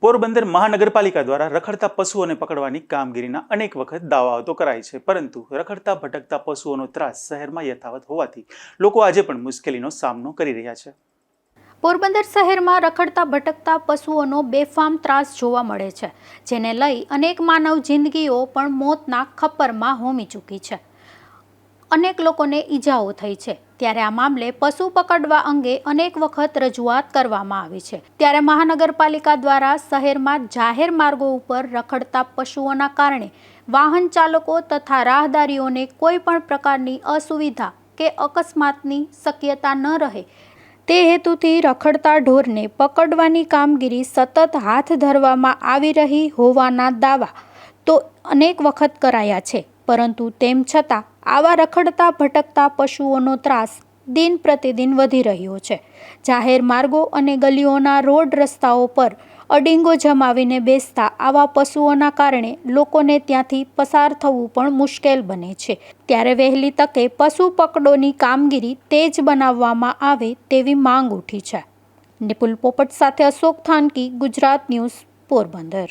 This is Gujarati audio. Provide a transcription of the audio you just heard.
પોરબંદર મહાનગરપાલિકા દ્વારા રખડતા પશુઓને પકડવાની કામગીરીના અનેક વખત દાવાઓ તો કરાય છે, પરંતુ રખડતા ભટકતા પશુઓનો ત્રાસ શહેરમાં યથાવત હોવાથી લોકો આજે પણ મુશ્કેલીનો સામનો કરી રહ્યા છે। પોરબંદર શહેરમાં રખડતા ભટકતા પશુઓનો બેફામ ત્રાસ જોવા મળે છે, જેને લઈ અનેક માનવ જિંદગીઓ પણ મોતના ખપ્પરમાં હોમી ચૂકી છે। અનેક લોકોને ઈજાઓ થઈ છે। ત્યારે આ મામલે પશુ પકડવા અંગે અનેક વખત રજૂઆત કરવામાં આવી છે। ત્યારે મહાનગરપાલિકા દ્વારા શહેરમાં જાહેર માર્ગો ઉપર રખડતા પશુઓના કારણે વાહન ચાલકો તથા રાહદારીઓને કોઈ પણ પ્રકારની અસુવિધા કે અકસ્માતની શક્યતા ન રહે તે હેતુથી રખડતા ઢોરને પકડવાની કામગીરી સતત હાથ ધરવામાં આવી રહી હોવાના દાવા તો અનેક વખત કરાયા છે, પરંતુ તેમ છતાં આવા રખડતા ભટકતા પશુઓનો ત્રાસ દિન પ્રતિદિન વધી રહ્યો છે। જાહેર માર્ગો અને ગલીઓના રોડ રસ્તાઓ પર અડીંગો જમાવીને બેસતા આવા પશુઓના કારણે લોકોને ત્યાંથી પસાર થવું પણ મુશ્કેલ બને છે। ત્યારે વહેલી તકે પશુ પકડોની કામગીરી તેજ બનાવવામાં આવે તેવી માંગ ઉઠી છે। નિપુલ પોપટ સાથે અશોક થાનકી, ગુજરાત ન્યૂઝ, પોરબંદર।